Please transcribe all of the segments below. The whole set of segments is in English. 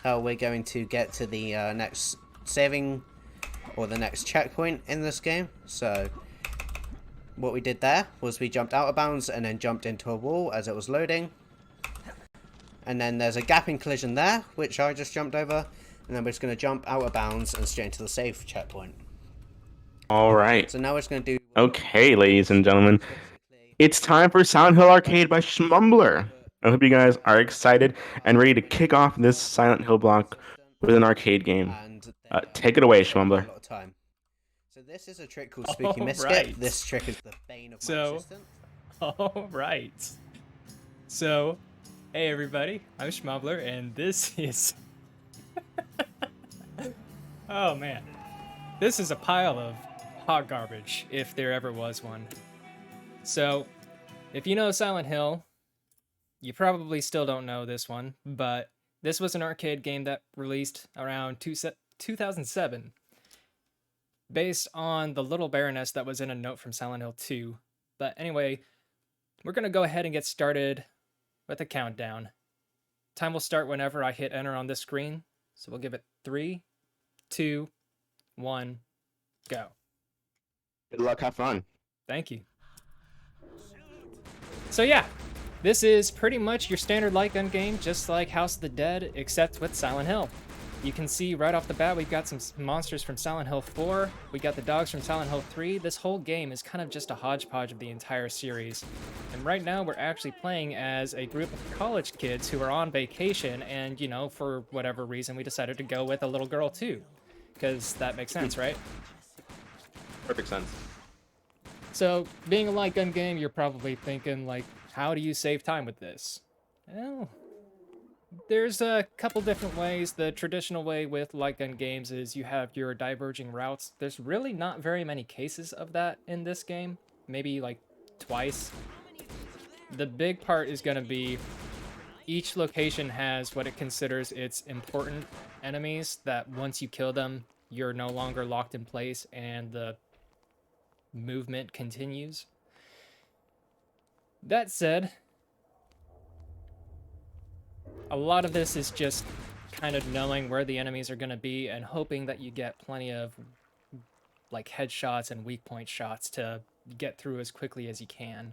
how we're going to get to the next saving or the next checkpoint in this game. So what we did there was we jumped out of bounds and then jumped into a wall as it was loading. And then there's a gap in collision there, which I just jumped over. And then we're just going to jump out of bounds and straight into the save checkpoint. All right. So now we're just going to do... Okay, ladies and gentlemen. It's time for Silent Hill Arcade by Shmumbler. I hope you guys are excited and ready to kick off this Silent Hill block with an arcade game. Take it away, Shmumbler. So this is a trick called Spooky Misskip. Right. This trick is the bane of my existence. All right. So, hey everybody, I'm Shmumbler, and this is... oh man. This is a pile of hot garbage, if there ever was one. So, if you know Silent Hill, you probably still don't know this one, but this was an arcade game that released around 2007, based on the little Baroness that was in a note from Silent Hill 2. But anyway, we're going to go ahead and get started with a countdown. Time will start whenever I hit enter on this screen, so we'll give it 3, 2, 1, go. Good luck, have fun. Thank you. So yeah, this is pretty much your standard light gun game, just like House of the Dead, except with Silent Hill. You can see right off the bat we've got some monsters from Silent Hill 4, we got the dogs from Silent Hill 3. This whole game is kind of just a hodgepodge of the entire series. And right now we're actually playing as a group of college kids who are on vacation, and you know, for whatever reason we decided to go with a little girl too. Because that makes sense, right? Perfect sense. So, being a light gun game, you're probably thinking, like, how do you save time with this? Well, there's a couple different ways. The traditional way with light gun games is you have your diverging routes. There's really not very many cases of that in this game. Maybe, like, twice. The big part is going to be each location has what it considers its important enemies that once you kill them, you're no longer locked in place and the movement continues. That said, a lot of this is just kind of knowing where the enemies are going to be and hoping that you get plenty of like headshots and weak point shots to get through as quickly as you can.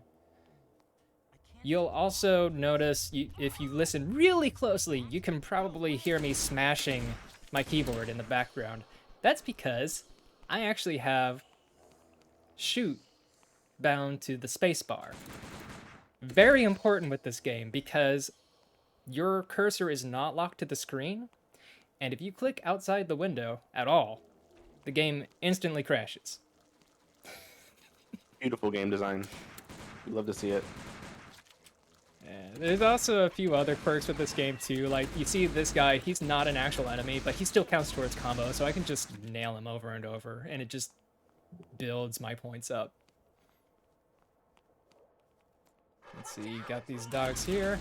You'll also notice, if you listen really closely, you can probably hear me smashing my keyboard in the background. That's because I actually have shoot bound to the spacebar. Very important with this game because your cursor is not locked to the screen, and if you click outside the window at all, the game instantly crashes. Beautiful game design. Love to see it. And there's also a few other quirks with this game too. Like, you see this guy, he's not an actual enemy, but he still counts towards combo, so I can just nail him over and over, and it just builds my points up. Let's see, you got these dogs here.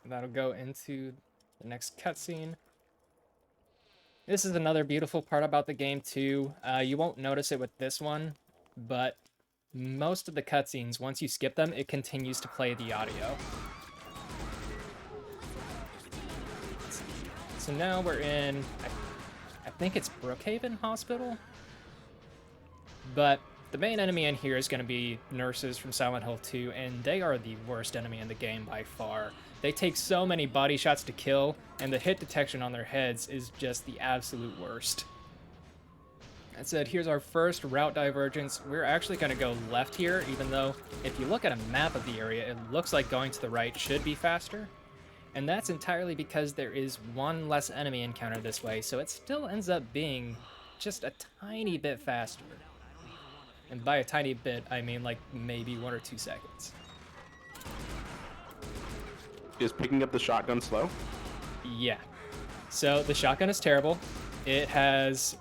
That'll go into the next cutscene. This is another beautiful part about the game too. You won't notice it with this one, but most of the cutscenes, once you skip them, it continues to play the audio. So now we're in, I think it's Brookhaven Hospital? But the main enemy in here is going to be nurses from Silent Hill 2, and they are the worst enemy in the game by far. They take so many body shots to kill, and the hit detection on their heads is just the absolute worst. That said, here's our first route divergence. We're actually going to go left here, even though if you look at a map of the area, it looks like going to the right should be faster. And that's entirely because there is one less enemy encounter this way, so it still ends up being just a tiny bit faster. And by a tiny bit, I mean like maybe 1 or 2 seconds. Is picking up the shotgun slow? Yeah. So the shotgun is terrible. It has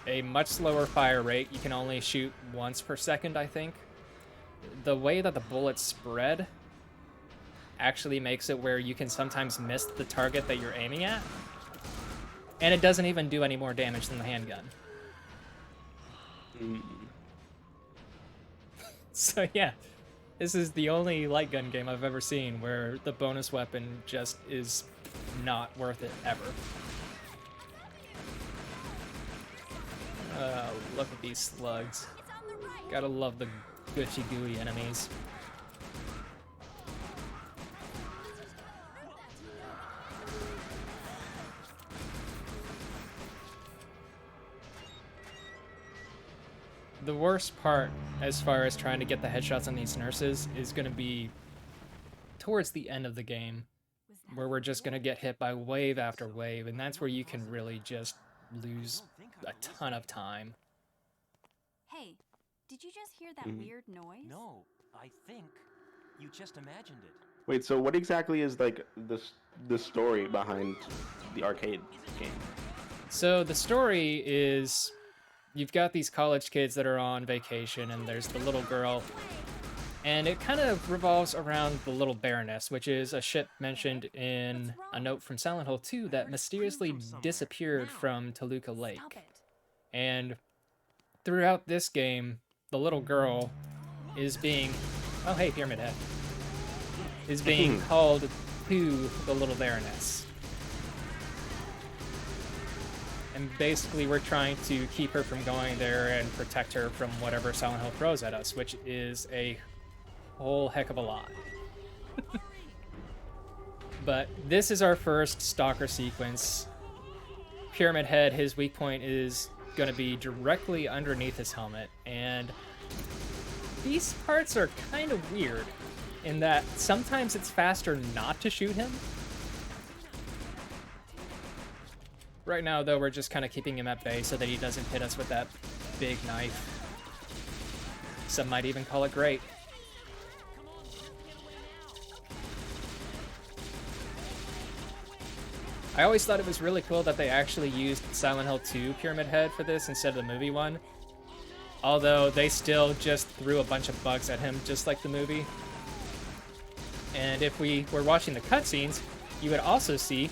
a much slower fire rate. You can only shoot once per second, I think. The way that the bullets spread actually makes it where you can sometimes miss the target that you're aiming at. And it doesn't even do any more damage than the handgun. So yeah, This is the only light gun game I've ever seen where the bonus weapon just is not worth it ever. Look at these slugs. Gotta love the gushy gooey enemies. The worst part, as far as trying to get the headshots on these nurses, is going to be towards the end of the game, where we're just going to get hit by wave after wave, and that's where you can really just lose a ton of time. Hey, did you just hear that weird noise? No, I think you just imagined it. Wait, so what exactly is like the story behind the arcade game? So the story is, you've got these college kids that are on vacation, and there's the little girl, and it kind of revolves around the little Baroness, which is a ship mentioned in a note from Silent Hill 2 that mysteriously disappeared from Toluca Lake. And throughout this game, the little girl is being, oh hey, Pyramid Head, is being called to the little Baroness. And basically we're trying to keep her from going there and protect her from whatever Silent Hill throws at us, which is a whole heck of a lot. But this is our first stalker sequence. Pyramid Head, his weak point is going to be directly underneath his helmet, and these parts are kind of weird in that sometimes it's faster not to shoot him. Right now, though, we're just kind of keeping him at bay so that he doesn't hit us with that big knife. Some might even call it great. I always thought it was really cool that they actually used Silent Hill 2 Pyramid Head for this instead of the movie one. Although they still just threw a bunch of bugs at him, just like the movie. And if we were watching the cutscenes, you would also see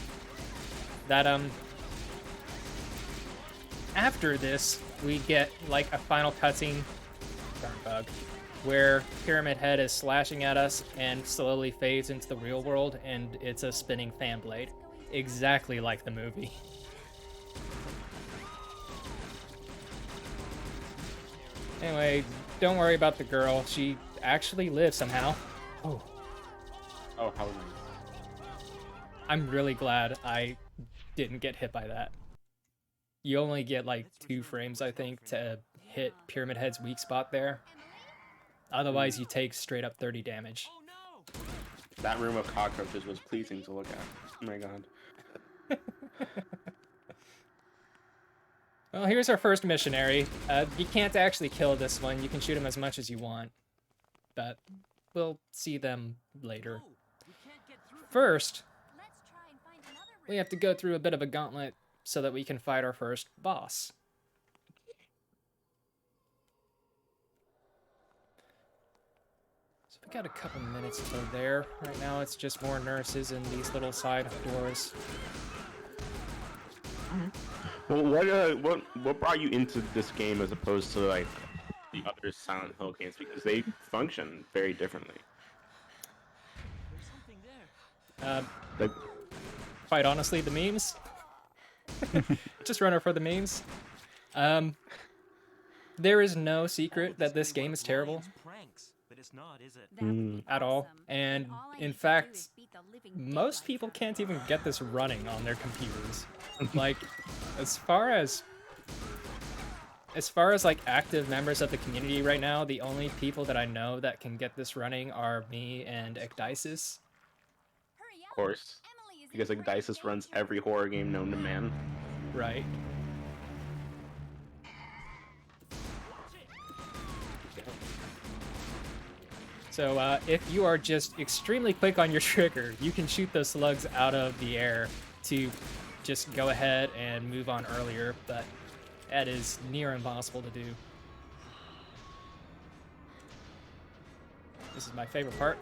that, after this, we get, like, a final cutscene, darn bug, where Pyramid Head is slashing at us and slowly fades into the real world, and it's a spinning fan blade. Exactly like the movie. Anyway, don't worry about the girl. She actually lives somehow. Oh. Oh, how nice. I'm really glad I didn't get hit by that. You only get like 2 frames, I think, to hit Pyramid Head's weak spot there. Otherwise, you take straight up 30 damage. That room of cockroaches was pleasing to look at. Oh my god. Well, here's our first missionary. You can't actually kill this one. You can shoot him as much as you want. But we'll see them later. First, we have to go through a bit of a gauntlet so that we can fight our first boss. So we got a couple minutes till there. Right now it's just more nurses and these little side doors. Well, what brought you into this game as opposed to like the other Silent Hill games, because they function very differently? Like, quite honestly, the memes. Just runner for the memes. There is no secret that this game is terrible. At all. And in fact, most people can't even get this running on their computers. Like, as far as like active members of the community right now, the only people that I know that can get this running are me and Ecdysis. Of course, because Ecdysis runs every horror game known to man. Right. So if you are just extremely quick on your trigger, you can shoot those slugs out of the air to just go ahead and move on earlier, but that is near impossible to do. This is my favorite part.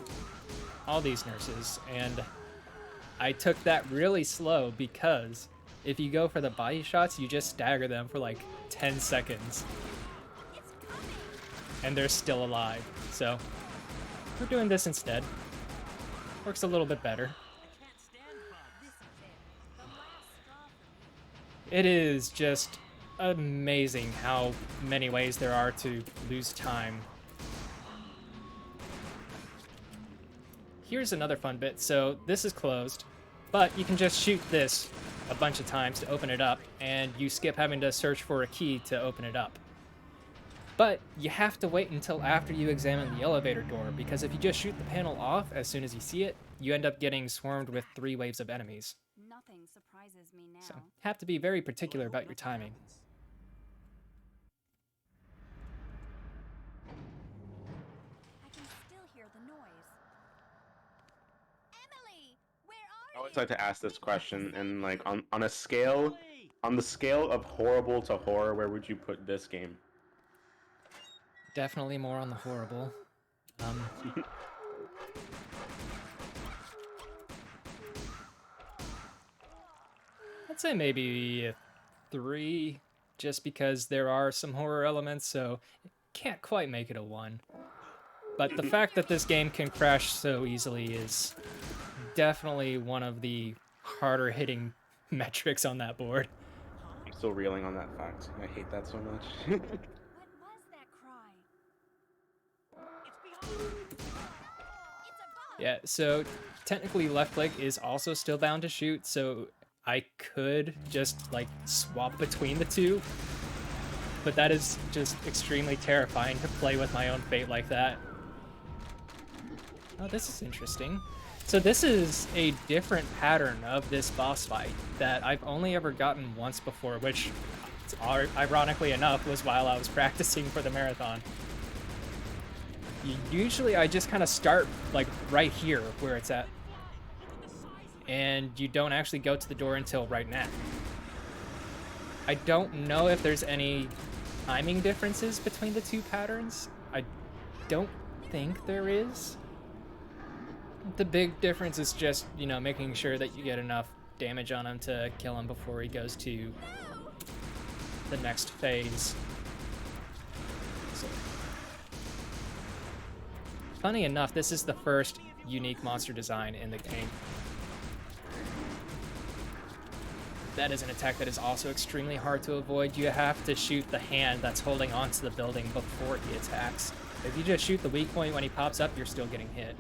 All these nurses, and I took that really slow because if you go for the body shots, you just stagger them for like 10 seconds. And they're still alive, so we're doing this instead. Works a little bit better. It is just amazing how many ways there are to lose time. Here's another fun bit. So this is closed, but you can just shoot this a bunch of times to open it up, and you skip having to search for a key to open it up. But you have to wait until after you examine the elevator door, because if you just shoot the panel off as soon as you see it, you end up getting swarmed with 3 waves of enemies. Nothing surprises me now. So have to be very particular about your timing. I can still hear the noise. Emily, where I are always you? like to ask this question, and like on a scale, on the scale of horrible to horror, where would you put this game? Definitely more on the horrible. I'd say maybe a 3, just because there are some horror elements, so can't quite make it a 1. But the fact that this game can crash so easily is definitely one of the harder hitting metrics on that board. I'm still reeling on that fact. I hate that so much. What was that cry? It's a bug! Yeah, so technically left click is also still down to shoot, so I could just like swap between the two, but that is just extremely terrifying to play with my own fate like that. Oh, this is interesting. So this is a different pattern of this boss fight that I've only ever gotten once before, which ironically enough was while I was practicing for the marathon. Usually I just kind of start like right here where it's at, and you don't actually go to the door until right now. I don't know if there's any timing differences between the two patterns. I don't think there is. The big difference is just, you know, making sure that you get enough damage on him to kill him before he goes to the next phase. So, funny enough, this is the first unique monster design in the game. That is an attack that is also extremely hard to avoid. You have to shoot the hand that's holding onto the building before he attacks. If you just shoot the weak point when he pops up, you're still getting hit.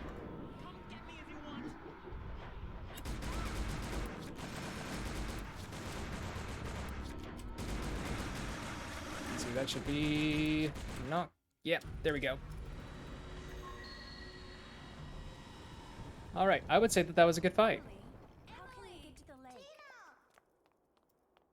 Let's see, that should be... not... yeah, there we go. Alright, I would say that that was a good fight. How can I get to the lake?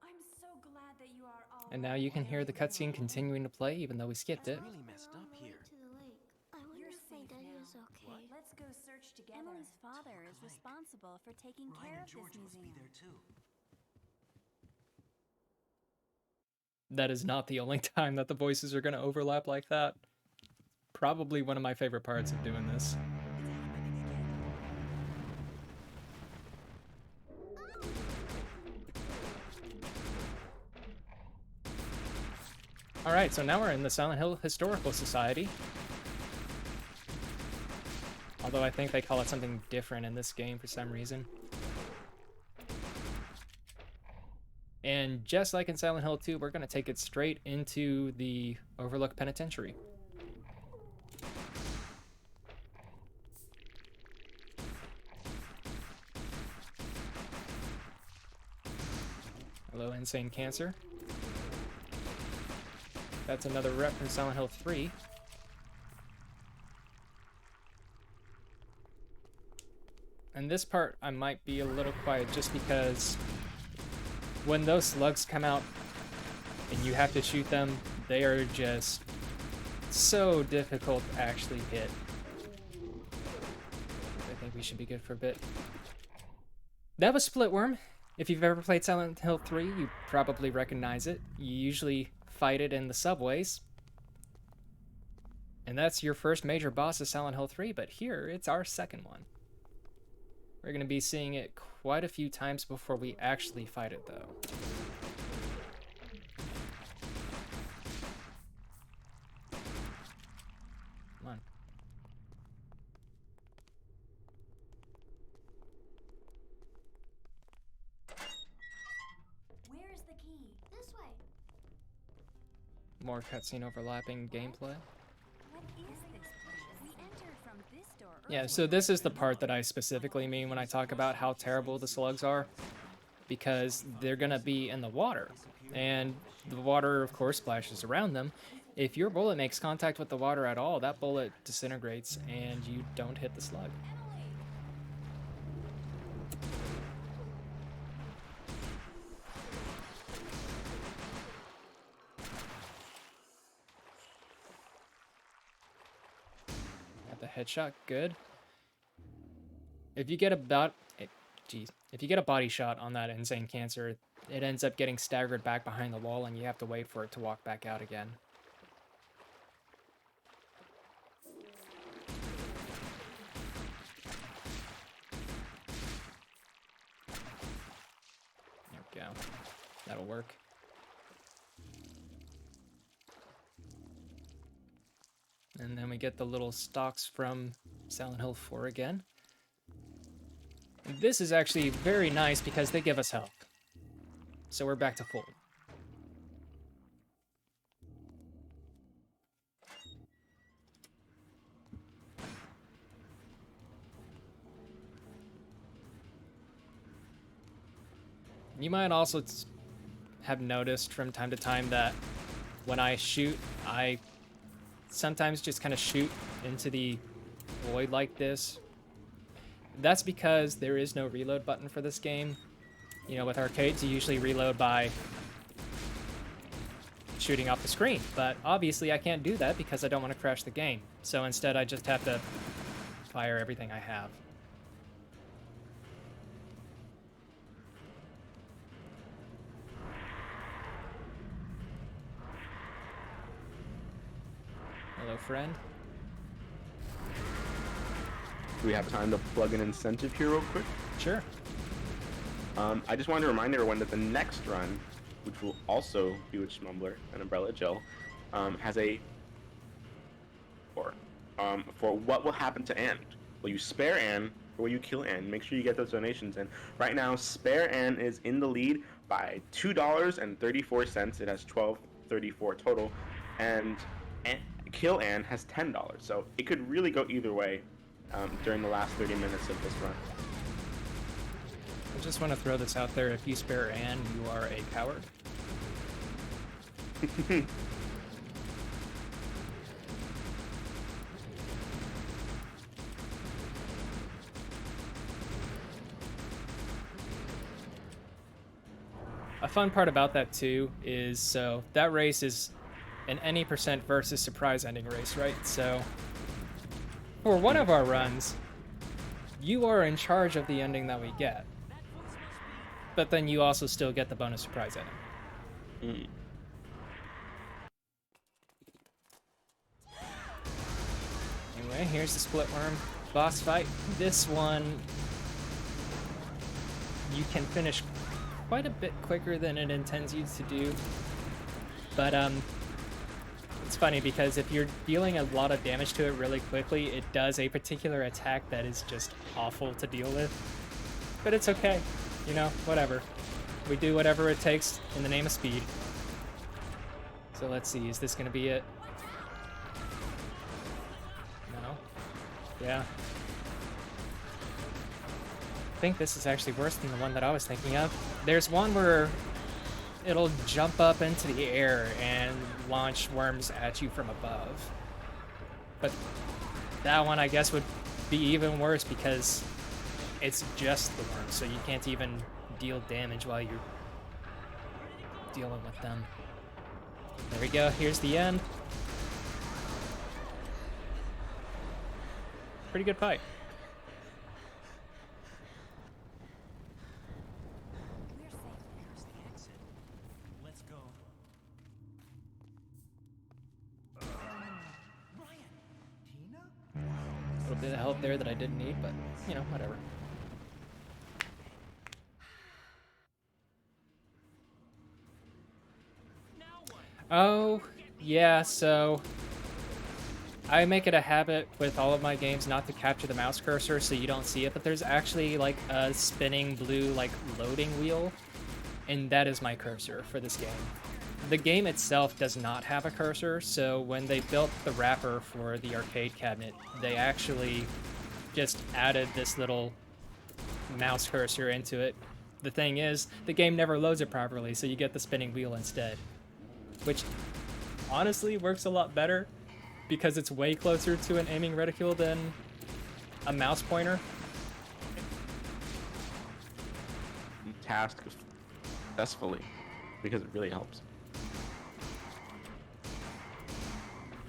I'm so glad that you are all And now you can hear the cutscene continuing to play even though we skipped it. Really messed up here. To the lake. I wonder You're if my safe daddy now. is okay. Let's go search together. Emily's father is responsible for taking care of this museum. too. That is not the only time that the voices are going to overlap like that. Probably one of my favorite parts of doing this. Alright, so now we're in the Silent Hill Historical Society. Although I think they call it something different in this game for some reason. And just like in Silent Hill 2, we're going to take it straight into the Overlook Penitentiary. Hello, Insane Cancer. That's another rep from Silent Hill 3. And this part I might be a little quiet just because when those slugs come out and you have to shoot them, they are just so difficult to actually hit. I think we should be good for a bit. That was Splitworm. If you've ever played Silent Hill 3, you probably recognize it. You usually fight it in the subways. And that's your first major boss of Silent Hill 3, but here it's our second one. We're going to be seeing it quite a few times before we actually fight it, though. Come on. More cutscene overlapping gameplay. What is this place? We entered from this door. Yeah, so this is the part that I specifically mean when I talk about how terrible the slugs are. Because they're gonna be in the water. And the water, of course, splashes around them. If your bullet makes contact with the water at all, that bullet disintegrates and you don't hit the slug. Got the headshot, good. If you get if you get a body shot on that insane cancer, it ends up getting staggered back behind the wall and you have to wait for it to walk back out again. There we go. That'll work. And then we get the little stocks from Silent Hill 4 again. This is actually very nice because they give us health. So we're back to full. You might also have noticed from time to time that when I shoot, I sometimes just kind of shoot into the void like this. That's because there is no reload button for this game. You know, with arcades, you usually reload by shooting off the screen. But obviously I can't do that because I don't want to crash the game. So instead I just have to fire everything I have. Hello, friend. Do we have time to plug an incentive here real quick? Sure. I just wanted to remind everyone that the next run, which will also be with Shmumbler and Umbrella Jill, has a for what will happen to Ann. Will you spare Ann or will you kill Ann? Make sure you get those donations in. Right now, spare Ann is in the lead by $2.34. It has $12.34 total, and kill Ann has $10. So it could really go either way during the last 30 minutes of this run. I just want to throw this out there. If you spare Ann, you are a coward. A fun part about that too is, so that race is an any percent versus surprise ending race, right? So for one of our runs, you are in charge of the ending that we get. But then you also still get the bonus surprise ending. Anyway, here's the split worm boss fight. This one you can finish quite a bit quicker than it intends you to do. But it's funny because if you're dealing a lot of damage to it really quickly, it does a particular attack that is just awful to deal with. But it's okay. You know, whatever. We do whatever it takes in the name of speed. So let's see, is this gonna be it? No? Yeah. I think this is actually worse than the one that I was thinking of. There's one where it'll jump up into the air and launch worms at you from above. But that one, I guess, would be even worse because it's just the worms, so you can't even deal damage while you're dealing with them. There we go, here's the end. Pretty good fight. We're safe. Here's the exit. Let's go. Ryan! Tina? A little bit of help there that I didn't need, but, you know, whatever. Oh, yeah, so I make it a habit with all of my games not to capture the mouse cursor so you don't see it, but there's actually like a spinning blue like loading wheel, and that is my cursor for this game. the game itself does not have a cursor, so when they built the wrapper for the arcade cabinet, they actually just added this little mouse cursor into it. The thing is, the game never loads it properly, so you get the spinning wheel instead. Which honestly works a lot better because it's way closer to an aiming reticule than a mouse pointer. Task successfully because it really helps.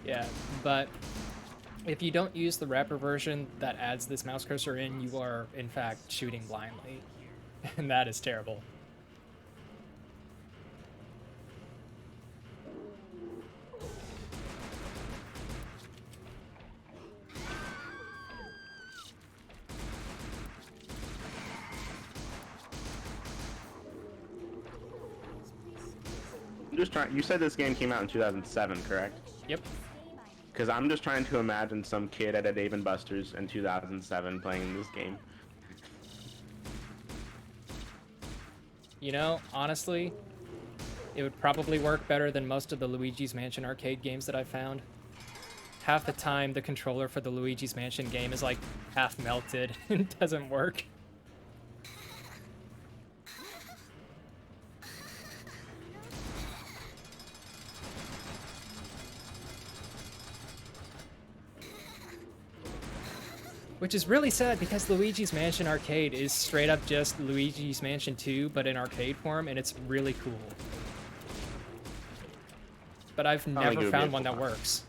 Yeah, but if you don't use the wrapper version that adds this mouse cursor in, you are in fact shooting blindly. And that is terrible. I'm just trying. You said this game came out in 2007, correct? Yep. Because I'm just trying to imagine some kid at a Dave & Buster's in 2007 playing this game. You know, honestly, it would probably work better than most of the Luigi's Mansion arcade games that I've found. Half the time, the controller for the Luigi's Mansion game is like half melted and doesn't work. Which is really sad because Luigi's Mansion Arcade is straight up just Luigi's Mansion 2, but in arcade form, and it's really cool. But I've never found one that works.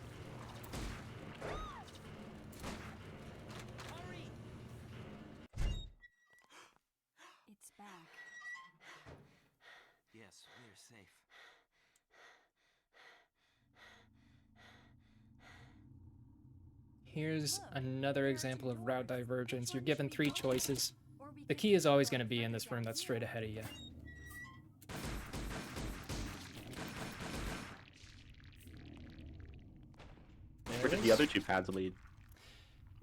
It's back. Yes, we're safe. Here's another example of route divergence. You're given 3 choices. The key is always going to be in this room that's straight ahead of you. Where did the other 2 paths lead?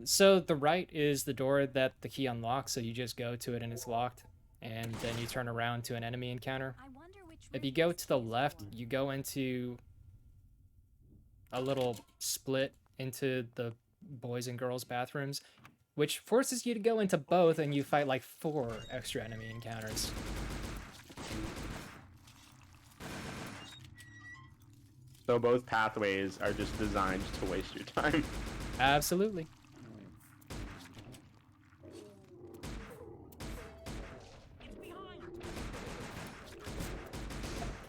So the right is the door that the key unlocks, so you just go to it and it's locked. And then you turn around to an enemy encounter. I wonder which If room you go this to the is left, for. you go into a little split into the boys and girls bathrooms, which forces you to go into both, and you fight like 4 extra enemy encounters. So both pathways are just designed to waste your time. Absolutely.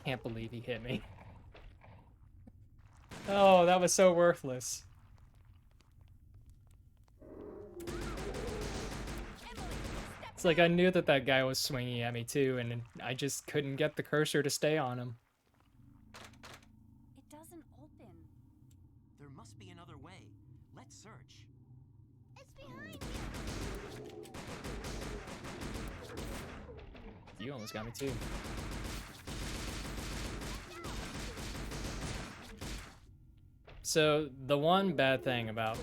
Can't believe he hit me. Oh, that was so worthless. It's like I knew that that guy was swinging at me too, and I just couldn't get the cursor to stay on him. It doesn't open. There must be another way. Let's search. It's behind you. You almost got me too. So the one bad thing about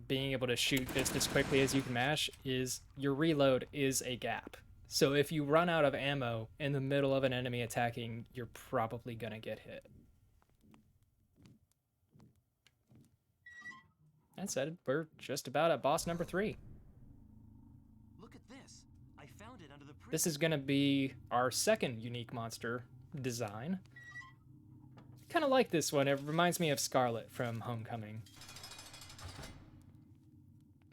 being able to shoot just as quickly as you can mash is your reload is a gap. So if you run out of ammo in the middle of an enemy attacking, you're probably gonna get hit. That said, we're just about at boss number 3. Look at this. I found it under the prison. This is gonna be our second unique monster design. Kind of like this one. It reminds me of Scarlet from Homecoming.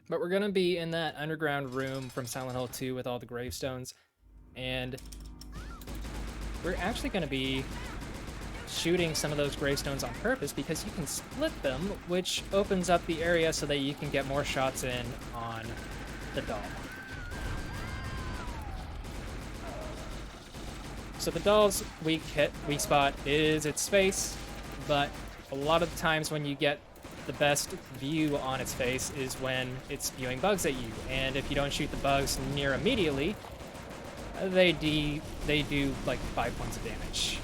But we're gonna be in that underground room from Silent Hill 2 with all the gravestones, and we're actually gonna be shooting some of those gravestones on purpose because you can split them, which opens up the area so that you can get more shots in on the doll. So the doll's weak spot is its face, but a lot of the times when you get the best view on its face is when it's spewing bugs at you, and if you don't shoot the bugs near immediately, they do like 5 points of damage.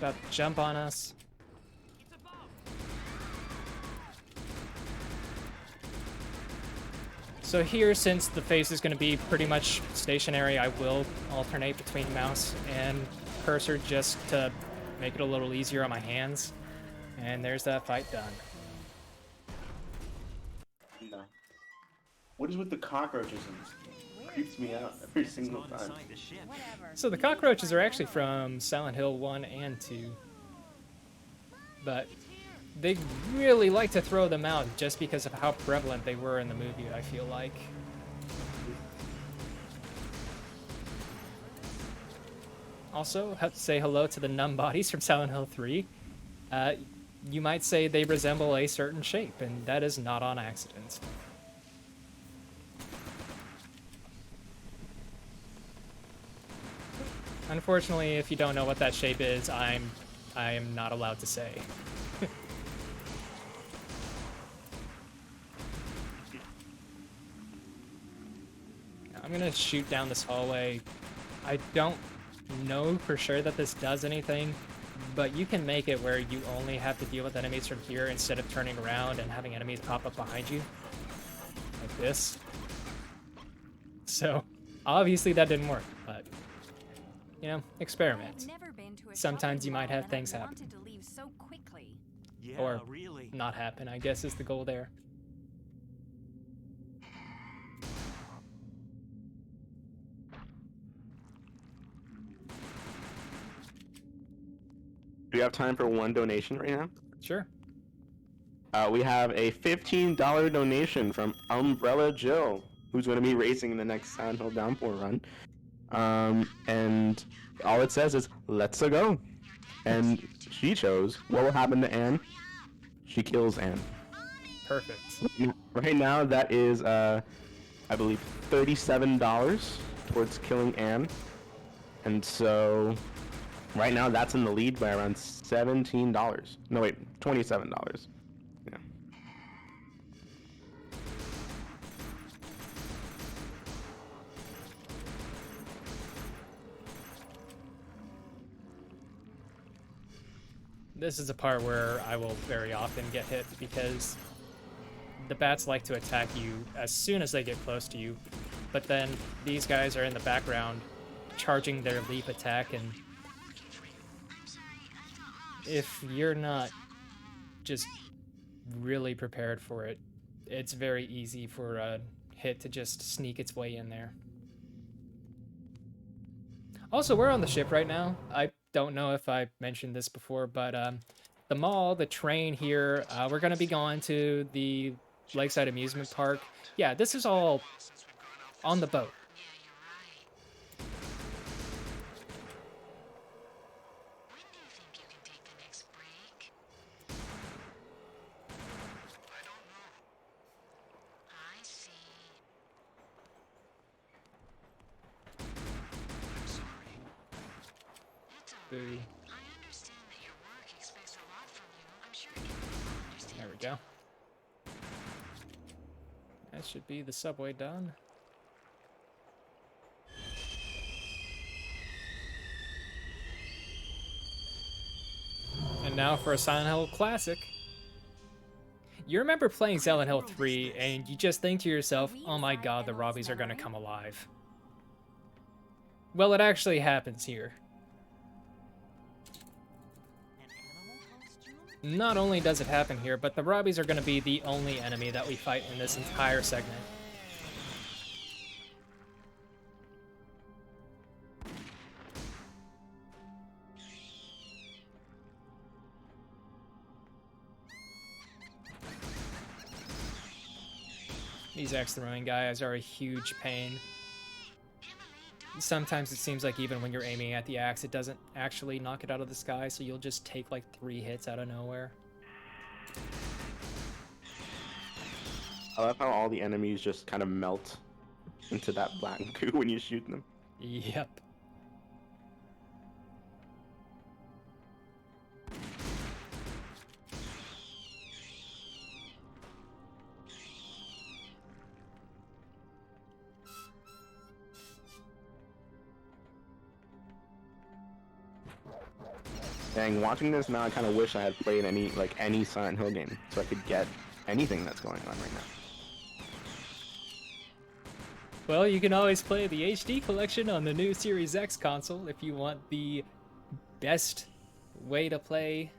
about to jump on us. So here, since the face is going to be pretty much stationary, I will alternate between mouse and cursor just to make it a little easier on my hands. And there's that fight done. No. What is with the cockroaches in this game? It creeps me out every single time. Inside the ship. Whatever. So the cockroaches are actually from Silent Hill 1 and 2. But they really like to throw them out just because of how prevalent they were in the movie, I feel like. Also, have to say hello to the numb bodies from Silent Hill 3. You might say they resemble a certain shape, and that is not on accident. Unfortunately, if you don't know what that shape is, I am not allowed to say. I'm gonna shoot down this hallway. I don't know for sure that this does anything, but you can make it where you only have to deal with enemies from here instead of turning around and having enemies pop up behind you. Like this. So, obviously that didn't work, but, you know, experiment. I've never been to a Sometimes you shopping might mall have and things I happen. wanted to leave so quickly. Yeah, Or really. not happen, I guess is the goal there. Do we have time for one donation right now? Sure. We have a $15 donation from Umbrella Jill, who's going to be racing in the next Silent Hill Downpour run. And all it says is, let's go. And she chose, what will happen to Anne? She kills Anne. Perfect. Right now, that is, I believe, $37 towards killing Anne. And so, right now, that's in the lead by around $17. No, wait, $27. Yeah. This is a part where I will very often get hit because the bats like to attack you as soon as they get close to you, but then these guys are in the background charging their leap attack, and if you're not just really prepared for it, it's very easy for a hit to just sneak its way in there. Also, we're on the ship right now. I don't know if I mentioned this before, but the mall, the train here, we're going to be going to the Lakeside Amusement Park. Yeah, this is all on the boat. Boo. There we go. That should be the subway done. And now for a Silent Hill classic. You remember playing Silent Hill 3 and you just think to yourself, oh my god, the Robbies are gonna come alive. Well, it actually happens here. Not only does it happen here, but the Robbies are going to be the only enemy that we fight in this entire segment. These axe-throwing guys are a huge pain. Sometimes it seems like even when you're aiming at the axe, it doesn't actually knock it out of the sky, so you'll just take like 3 hits out of nowhere. I love how all the enemies just kind of melt into that black goo when you shoot them. Yep. And watching this now, I kind of wish I had played any Silent Hill game, so I could get anything that's going on right now. Well, you can always play the HD collection on the new Series X console if you want the best way to play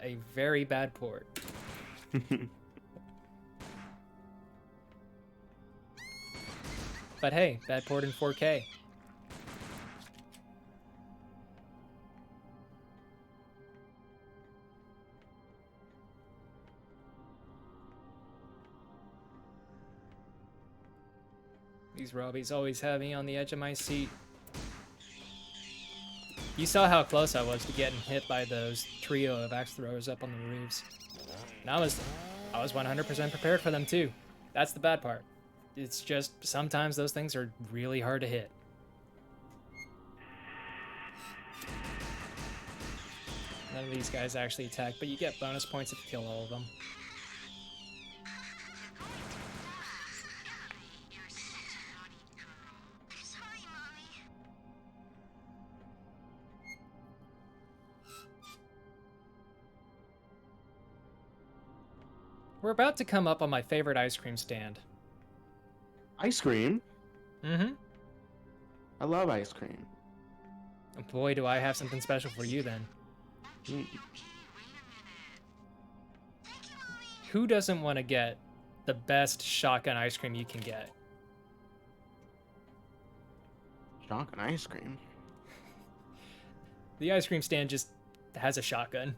a very bad port. But hey, bad port in 4K. These Robbies always have me on the edge of my seat. You saw how close I was to getting hit by those trio of axe throwers up on the roofs. And I was 100% prepared for them too. That's the bad part. It's just sometimes those things are really hard to hit. None of these guys actually attack, but you get bonus points if you kill all of them. We're about to come up on my favorite ice cream stand. Ice cream? Mm-hmm. I love ice cream. Boy, do I have something special for you then. Who doesn't want to get the best shotgun ice cream you can get? Shotgun ice cream? The ice cream stand just has a shotgun.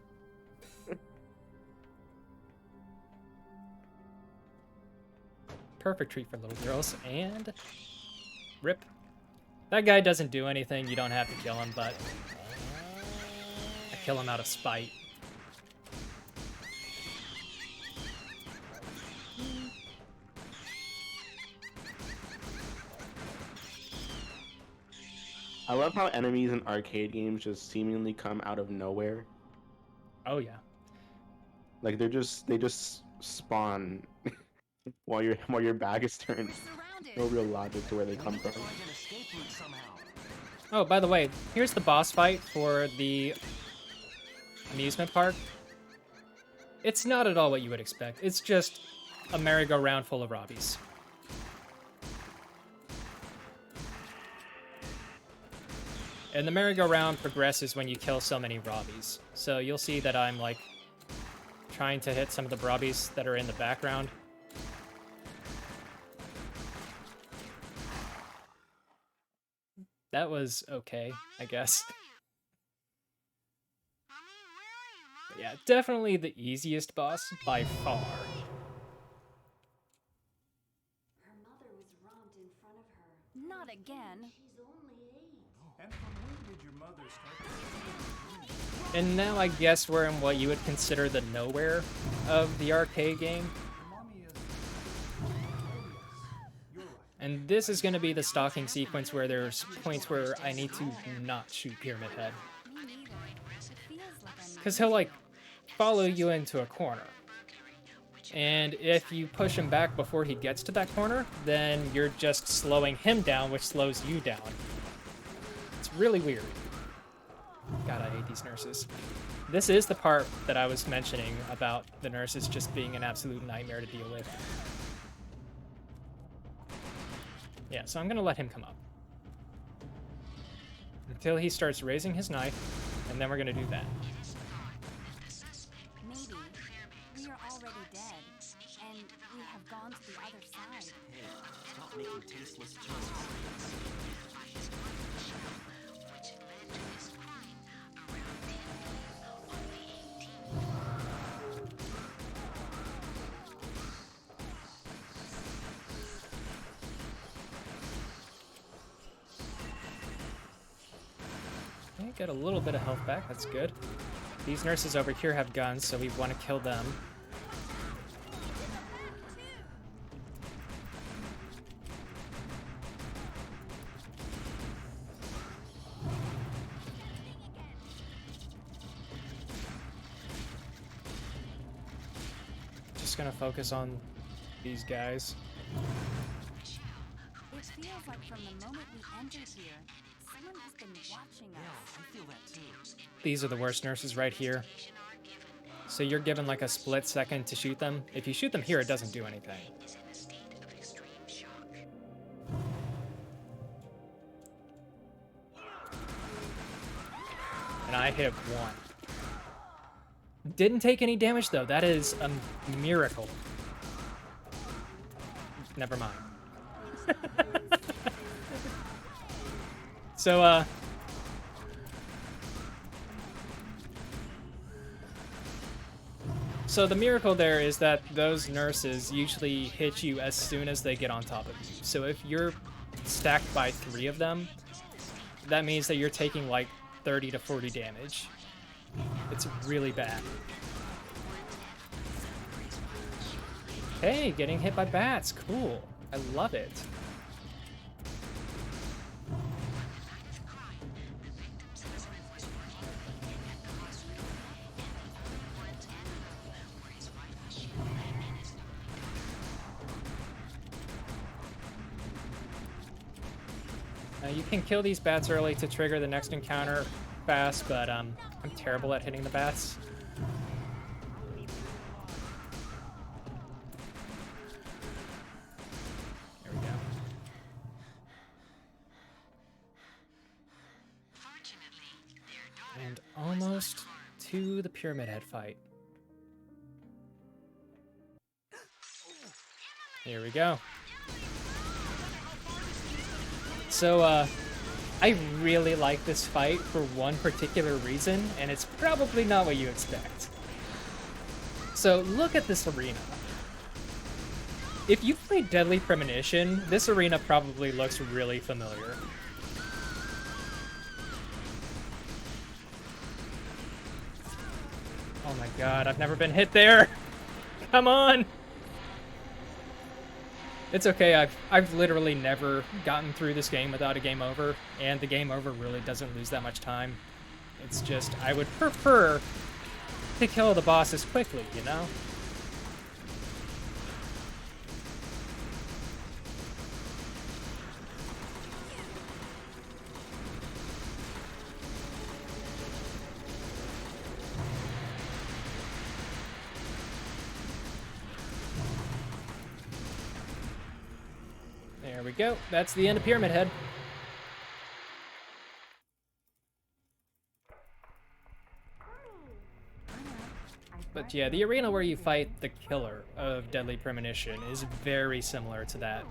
Perfect treat for little girls, and rip. That guy doesn't do anything, you don't have to kill him, but I kill him out of spite. I love how enemies in arcade games just seemingly come out of nowhere. Oh yeah. Like they just spawn while your back is turned. No real logic to where they come from. Oh, by the way, here's the boss fight for the amusement park. It's not at all what you would expect. It's just a merry-go-round full of Robbies. And the merry-go-round progresses when you kill so many Robbies. So you'll see that I'm, like, trying to hit some of the Robbies that are in the background. That was okay, I guess. But yeah, definitely the easiest boss by far. Her mother was robbed in front of her. Not again. She's only 8. And from when did your mother start? And now I guess we're in what you would consider the nowhere of the arcade game. Mommy is. You're right. And this is going to be the stalking sequence where there's points where I need to not shoot Pyramid Head. Me neither. It feels like I'm Because he'll, like, follow you into a corner. And if you push him back before he gets to that corner, then you're just slowing him down, which slows you down. It's really weird. God, I hate these nurses. This is the part that I was mentioning about the nurses just being an absolute nightmare to deal with. Yeah, so I'm gonna let him come up. Until he starts raising his knife, and then we're gonna do that. Maybe we are already dead, and we have gone to the other side. Hey, stop making tasteless choices. Okay, get a little bit of health back, that's good. These nurses over here have guns, so we want to kill them. Just gonna focus on these guys. It feels like from the moment we entered here, Someone has been watching Yeah, us. I feel that too. These are the worst nurses right here. So you're given like a split second to shoot them. If you shoot them here, it doesn't do anything. And I hit one. Didn't take any damage though. That is a miracle. Never mind. So, So the miracle there is that those nurses usually hit you as soon as they get on top of you. So if you're stacked by 3 of them, that means that you're taking like 30 to 40 damage. It's really bad. Hey, getting hit by bats, cool. I love it. You can kill these bats early to trigger the next encounter fast, but I'm terrible at hitting the bats. There we go. And almost to the Pyramid Head fight. Here we go. So, I really like this fight for one particular reason, and it's probably not what you expect. So, look at this arena. If you played Deadly Premonition, this arena probably looks really familiar. Oh my god, I've never been hit there! Come on! It's okay, I've literally never gotten through this game without a game over, and the game over really doesn't lose that much time. It's just, I would prefer to kill the bosses quickly, you know? There we go. That's the end of Pyramid Head. But yeah, the arena where you fight the killer of Deadly Premonition is very similar to that.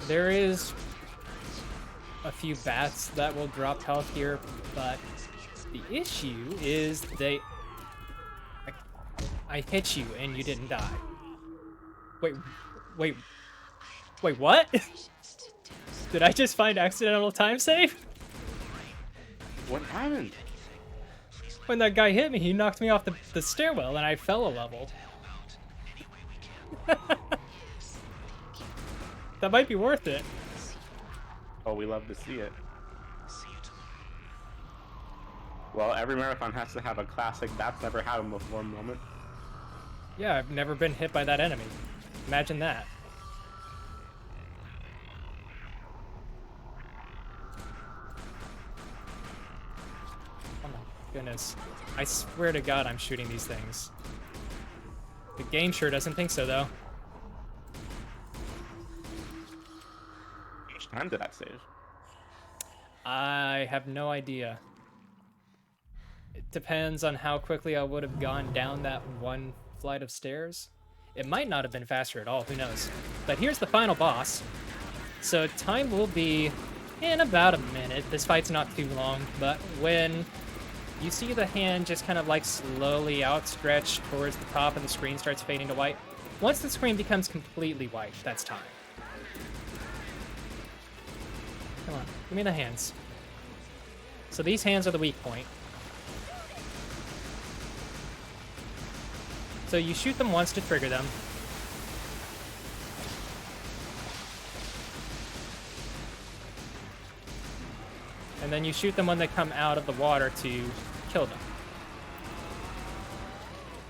There is a few bats that will drop health here, but the issue is I hit you and you didn't die. Wait, what? Did I just find accidental time save? What happened? When that guy hit me, he knocked me off the stairwell and I fell a level. That might be worth it. Oh, we love to see it. Well, every marathon has to have a classic "that's never happened before" moment. Yeah, I've never been hit by that enemy. Imagine that. Oh my goodness. I swear to God I'm shooting these things. The game sure doesn't think so, though. How much time did that save? I have no idea. It depends on how quickly I would have gone down that one flight of stairs. It might not have been faster at all, who knows. But here's the final boss. So time will be in about a minute. This fight's not too long, but when you see the hand just kind of like slowly outstretched towards the top and the screen starts fading to white, once the screen becomes completely white, that's time. Come on, give me the hands. So these hands are the weak point. So you shoot them once to trigger them. And then you shoot them when they come out of the water to kill them.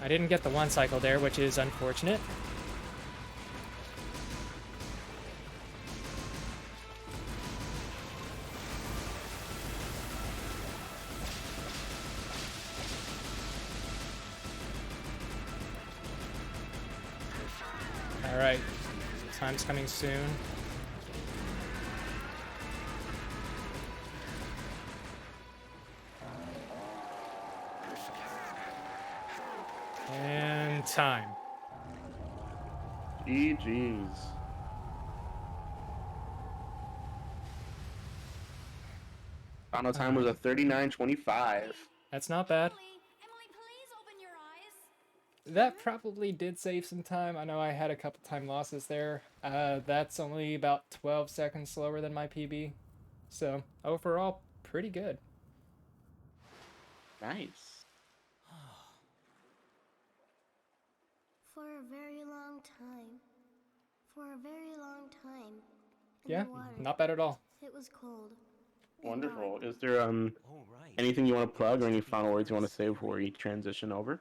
I didn't get the one cycle there, which is unfortunate. Alright, time's coming soon. And time. GG's. Final time was a 39:25. That's not bad. Emily, please open your eyes. That probably did save some time. I know I had a couple time losses there. That's only about 12 seconds slower than my PB. So, overall, pretty good. Nice. For a very long time. For a very long time. In Yeah, the water. not bad at all. It was cold. and Wonderful. dark. Is there All right. anything you want to plug or any final words you want to say before we transition over?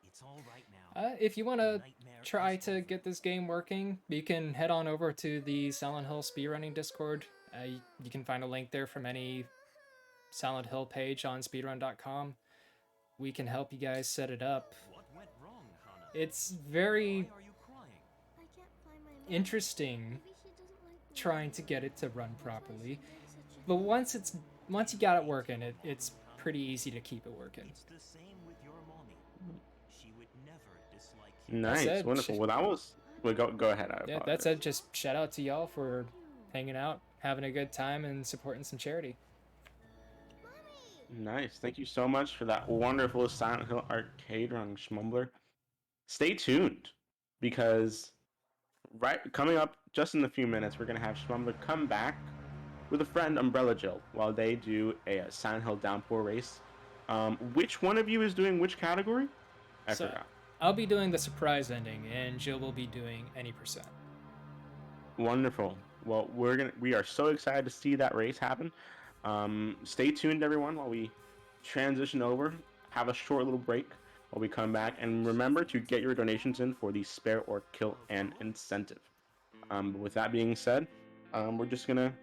It's all right now. If you want to Nightmare try is to over. get this game working, you can head on over to the Silent Hill speedrunning Discord. You can find a link there from any Silent Hill page on speedrun.com. We can help you guys set it up. What went wrong, Hana? It's very Why are you crying? I can't find my mom. interesting Maybe she doesn't like me. trying to get it to run properly. Such a- But once you got it working, it's pretty easy to keep it working. It's the same with your mommy. She would never dislike you. Nice. said- Wonderful. Well, that was... Well, go ahead. I Yeah, apologize. that's it. Just shout out to y'all for hanging out, having a good time, and supporting some charity. Nice. Thank you so much for that wonderful Silent Hill arcade run, Shmumbler. Stay tuned, because coming up just in a few minutes, we're going to have Shmumbler come back with a friend, Umbrella Jill, while they do a Silent Hill downpour race. Which one of you is doing which category? I So- forgot. I'll be doing the surprise ending, and Jill will be doing any percent. Wonderful. Well, we are so excited to see that race happen. Stay tuned, everyone, while we transition over. Have a short little break while we come back, and remember to get your donations in for the Spare or Kill an Incentive. With that being said, we're just gonna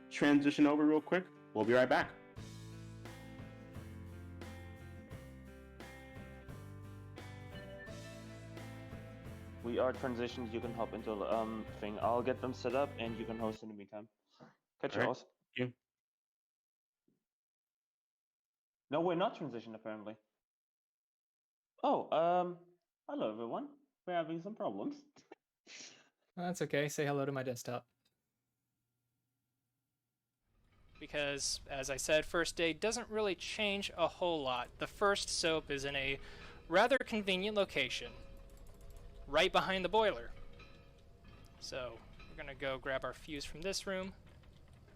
transition over real quick. We'll be right back. We are transitioned. You can hop into the thing. I'll get them set up, and you can host in the meantime. Catch you, Alright. Oz. You. No, we're not transitioned apparently. Oh, hello everyone. We're having some problems. That's okay. Say hello to my desktop. Because, as I said, first day doesn't really change a whole lot. The first soap is in a rather convenient location, right behind the boiler. So, we're gonna go grab our fuse from this room.